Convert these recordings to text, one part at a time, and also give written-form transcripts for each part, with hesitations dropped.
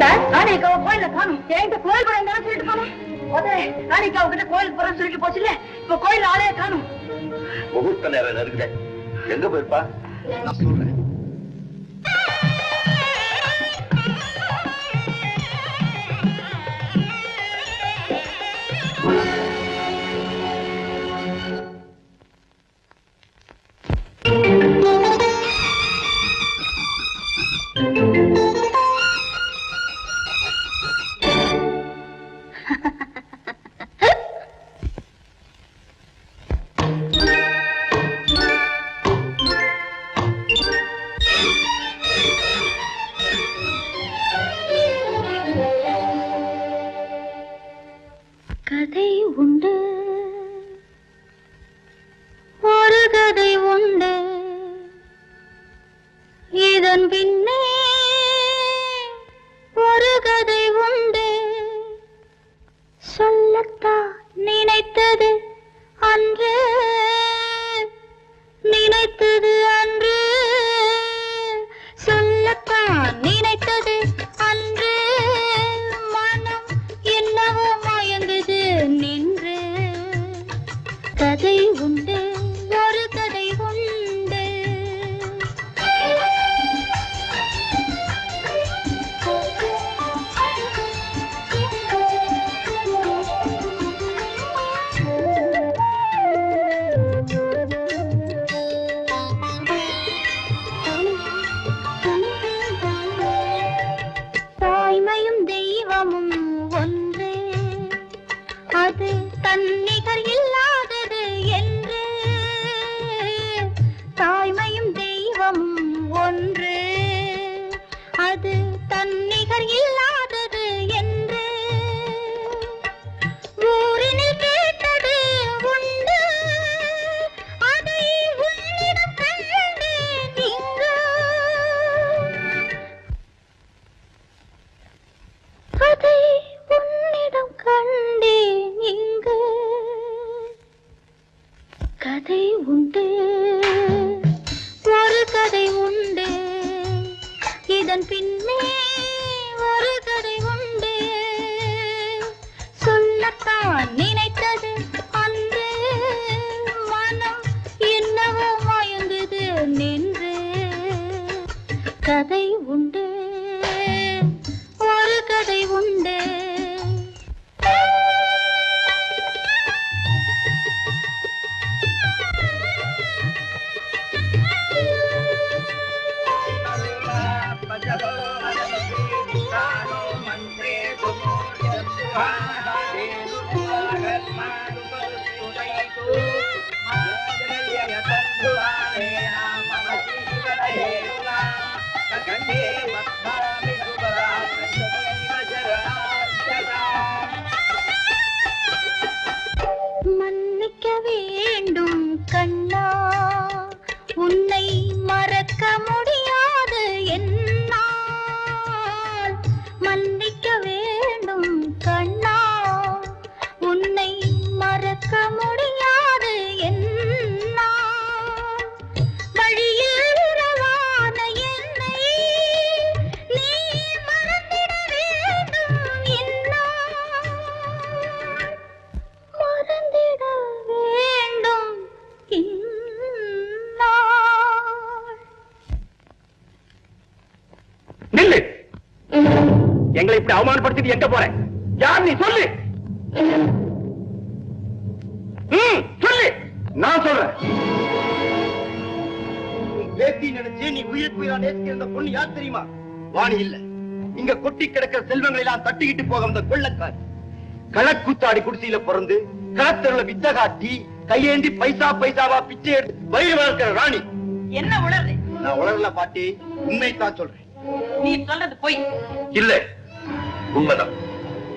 என்னடா ராணிக்காவை கோயில காணும் என்கிட்ட கோயில் போற இருந்தாலும் சொல்லிட்டு போனோம் ராணிக்காவை கிட்ட கோயிலுக்கு போறேன்னு சொல்லிட்டு போச்சு இல்ல இப்ப கோயில் ஆளைய காணும் முகூர்த்த நேரம் இருக்குதே எங்க போயிருப்பா நான் சொல்றேன் கதை உண்டு ஒரு கதை உண்டு இதன் பின்னே ஒரு கதை உண்டு சொல்லத்தான் நினைத்தது அன்று நினைத்தது அன்று சொல்லத்தான் நினைத்தது அன்று மனம் என்னவோ மயங்குது நின்று கதை உண்டு ஒரு கதை உண்டு தாய்மையும் தெய்வமும் ஒன்று அது தன்னிகர் இல்லாதது என்று தாய்மையும் தெய்வமும் ஒன்று அது தன்னிகர் இல்லாதது என்று ஊரினில் கேட்டது உண்டு அதை உன்னிடம் கண்டேன் இங்கு அதை உன்னிடம் கண்டேன் இங்கு கதை உண்டு ஒரு கதை உண்டு இதன் பின்னே ஒரு கதை உண்டு சொல்லத்தான் நினைத்தது அன்று மனம் என்னவோ மயங்குது நின்று கதை உண்டு ஒரு கதை உண்டு மன்னிக்க வேண்டும் கண்ணா உன்னை மறக்க முடியாது என்னால் மன்னிக்க வேண்டும் கண்ணா உன்னை மறக்க முடியாது என்னால் வழியில் உறவான என்னை நீ மறந்திட வேண்டும் என்னால் மறந்திட வேண்டும் இந்நாள். நில்லு எங்களை இப்படி அவமானப்படுத்திட்டு எங்க போற யார் நீ சொல்லு சொல்லு நான் சொல்றேன் பேத்தி நினைச்சு நீ உயிருக்கு உயிரா நேசிக்கிற பொண்ணு யார் தெரியுமா வாணி இல்ல இங்க கொட்டி கிடக்கிற செல்வங்களை எல்லாம் தட்டிக்கிட்டு போக வந்த கொள்ளக்கார் களக்கூத்தாடி குடிசையில பிறந்து களத்தருள வித்த காட்டி கையேந்தி பைசா பைசாவா பிச்சை எடுத்து வயிறு வளர்க்கிற ராணி என்ன உணர்வு நான் உணரல பாட்டி உண்மைத்தான் சொல்றேன் நீ சொல்றது போய் இல்ல உண்மைதான்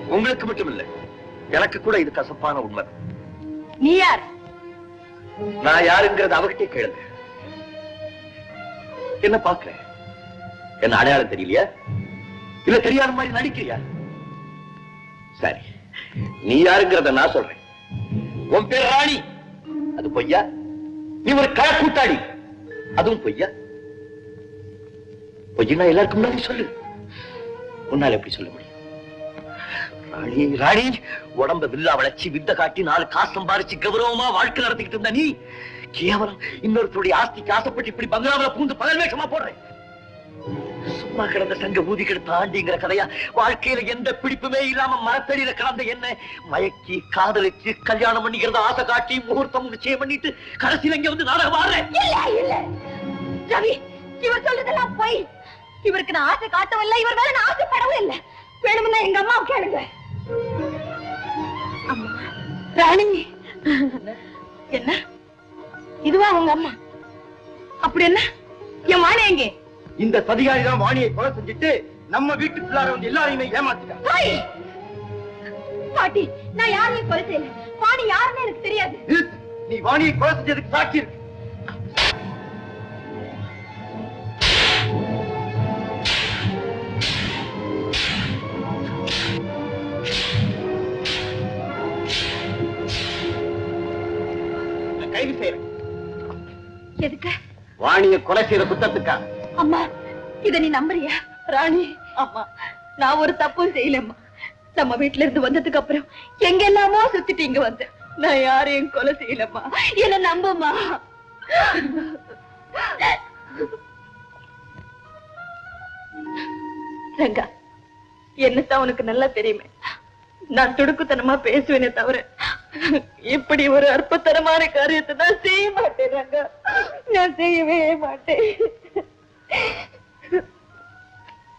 உங்களுக்கு மட்டும் இல்ல எனக்கு கூட இது கசப்பான உண்மைதான் நீ யார் நான் யாருங்கிறது அவகிட்டே கேளுங்க என்ன பாக்குறேன் என்ன அடையாளம் தெரியலையா இல்ல தெரியாத மாதிரி நடிக்கிறியா சரி நீ யாருங்கிறத நான் சொல்றேன் உன் பேர் ராணி அது பொய்யா நீ ஒரு களக்கூத்தாடி அதுவும் பொய்யா பொய்யா எல்லாருக்கும் முன்னாடி சொல்லு உன்னால எப்படி சொல்ல முடியும்? ராணி ராணி உடம்ப வில்லா வளைச்சு வித்த காட்டி 4 காசு சம்பாரிச்சு கௌரவமா வாழ்க்கை நடத்திக்கிட்டு இருந்த நீ கேவலம் இன்னொருத்தருடைய ஆஸ்திக்கு ஆசைப்பட்டு இப்படி பங்களாவில பூந்து பகல் வேஷமா போடுறேன். சும்மா கிடந்த சங்க ஊதி கிடந்த ஆண்டிங்கிற கதையா வாழ்க்கையில எந்த பிடிப்புமே இல்லாம மரத்தடியில கிடந்த என்ன மயக்கி காதலிச்சு கல்யாணம் பண்ணிக்கிறத ஆசை காட்டி முகூர்த்தம் நிச்சயம் பண்ணிட்டு கடைசியில இங்க வந்து நாடகம் ஆடுறேன். இல்ல ரவி, இவர் சொல்றதெல்லாம் போய். இவருக்கு நான் ஆசை காட்டவில்லை, இவர் மேல நான் ஆசைப்படவும் இல்லை. வேணும்னா எங்க அம்மா கேளுங்க. அம்மா ராணி, என்ன இதுவா உங்க அம்மா? அப்படி என்ன என் வாணி எங்கே? இந்த சதிகாரி தான் வாணியை கொலை செஞ்சுட்டு நம்ம வீட்டு பிள்ளார வந்து எல்லாரையுமே ஏமாத்திட்டான். பாட்டி, நான் யாரையும் கொலை செய்யல. வாணி யாருன்னு எனக்கு தெரியாது. நீ வாணியை கொலை செஞ்சதுக்கு சாட்சி இருக்கு. கைது செய்யறேன். எதுக்கு? வாணியை கொலை செய்யற குத்தத்துக்கா? அம்மா, இத நீ நம்புறியா? ராணி, அம்மா நான் ஒரு தப்பும் செய்யலம்மா. நம்ம வீட்டுல இருந்து வந்ததுக்கு அப்புறம் எங்க எல்லாமோ சுத்திட்டு இங்க வந்தேன். நான் யாரையும் கொலை செய்யலம்மா. என்ன நம்புமா. ரங்கா, என்னத்தான் உனக்கு நல்லா தெரியுமே, நான் துடுக்குத்தனமா பேசுவேனே தவிர இப்படி ஒரு அற்புதமான காரியத்தை நான் செய்ய மாட்டேன் ரங்கா. நான் செய்யவே மாட்டேன்.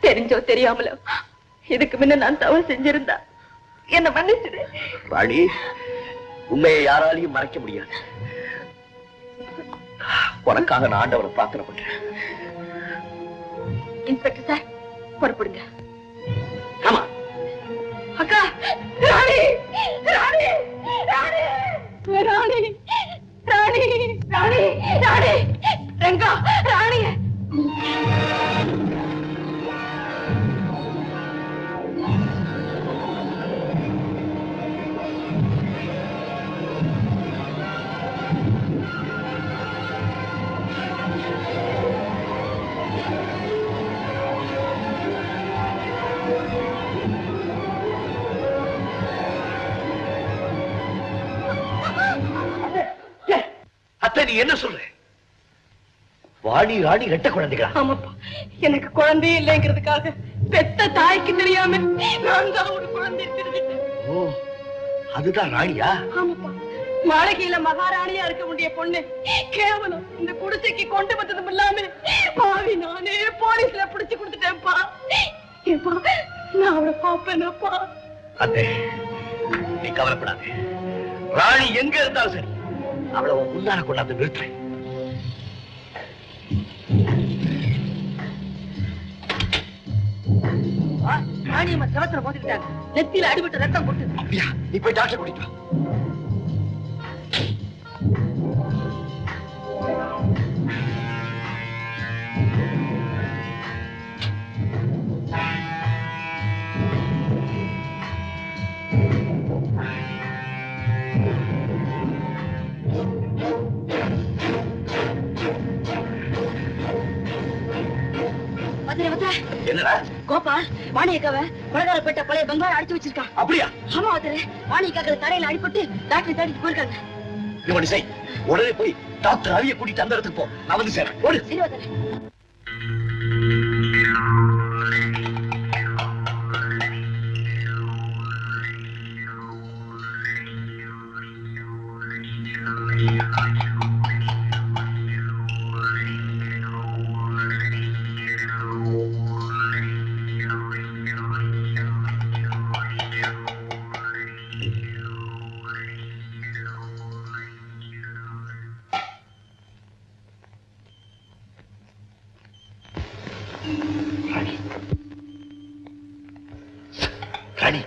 தெரிஞ்சோ தெரியாமலோ இதுக்கு முன்ன நான் தவறு செஞ்சிருந்தா என்ன மன்னிச்சிடு. ராணி, உண்மையை யாராலையும் மறைக்க முடியாது. உனக்காக நான் ஆண்டவரை பிரார்த்தனை பண்றேன். இன்ஸ்பெக்டர் சார், பொறுப்படுங்க. ஆமா அக்கா, ராணி ராணி ராணி ராணி ராணி ராணி ராணி ரங்கா, ராணி நீ என்ன சொல்ற? வாணி ராணி ரெட்ட குழந்தைகளா? ஆமாப்பா, எனக்கு குழந்தையே இல்லைங்கிறதுக்காக பெத்த தாய்க்கு தெரியாம நான் தான் ஒரு குழந்தை திருவிட்டேன். ஓ, அதுதான் ராணியா? ஆமாப்பா, மாளிகையில மகாராணியா இருக்க வேண்டிய பொண்ணு கேவலம் இந்த குடிசைக்கு கொண்டு வந்ததும் இல்லாம பாவி நானே போலீஸ்ல பிடிச்சு கொடுத்துட்டேன்ப்பா. ஏப்பா, நான் அவளை பாப்பேனப்பா. அத்தே, நீ கவலைப்படாதே. ராணி எங்க இருந்தாலும் சரி, அவளை முன்னால கொண்டாந்து நிறுத்துறேன். ராணியம்மா செவத்துல மோதிக்கிட்டாங்க. நெத்தியில அடிபட்டு ரத்தம் கொட்டு. அப்படியா? நீ போய் டாக்டர் கூட்டிட்டு வா. என்னடா? கோபால் வாணியக்காவ கொலகாரப்பட்ட பழைய பங்களா அடிச்சு வச்சிருக்கான். அப்படியா? ஆமா வதரே, வாணியக்காக்கள் தரையில அடிபட்டு டாக்டர் தேடிட்டு போயிருக்காங்க. இவனை செய், உடனே போய் டாக்டர் ரவியை கூட்டிட்டு அந்த இடத்துக்கு போ. நான் வந்து சேரேன். ஓடு. சரி வதரே. ராணி,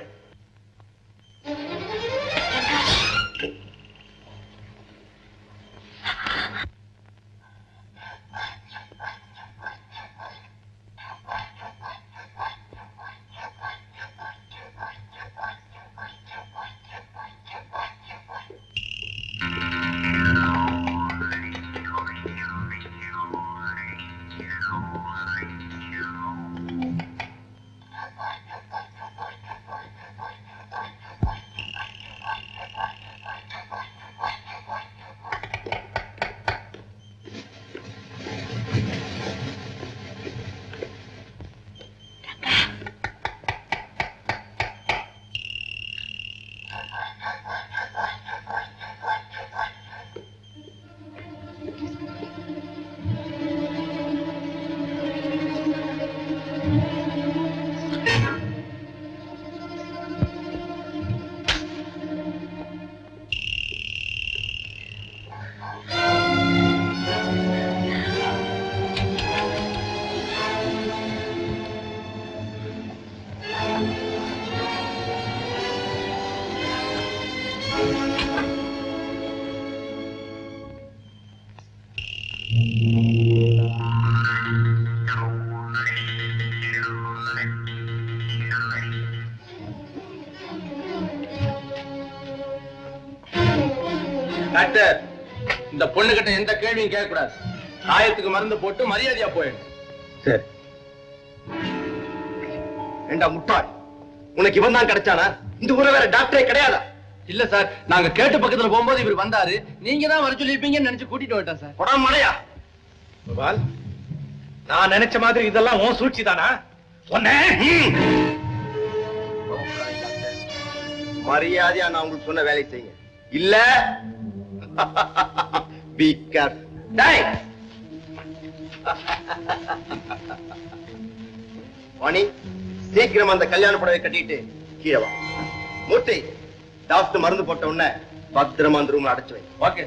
டாக்டர், இந்த பொண்ணு கிட்ட எந்த கேள்வியும் கேட்க கூடாது. காயத்துக்கு மருந்து போட்டு மரியாதையா போயிடும். சரி. ஏண்டா முட்டாள், உனக்கு இவன் தான் கிடைச்சானா? இந்த ஊரை வேற டாக்டரே கிடையாதா? இல்ல சார், நாங்க கேட்டு பக்கத்துல போகும்போது இவர் வந்தாரு. நீங்க தான் வர சொல்லிருப்பீங்கன்னு நினைச்சு கூட்டிட்டு வந்துட்டேன் சார். உடம்பு மழையா? கோபால், நான் நினைச்ச மாதிரி இதெல்லாம் உன் சூழ்ச்சி தானா? மரியாதையா நான் உங்களுக்கு சொன்ன வேலை செய்யுங்க. இல்ல be careful. டேய் வாணி, சீக்கிரம் அந்த கல்யாண புடவை கட்டிட்டு கீழே வா. மூர்த்தி, டாக்டர் மருந்து போட்ட உடனே பத்திரமா அந்த ரூம்ல அடைச்சு வை. ஓகே.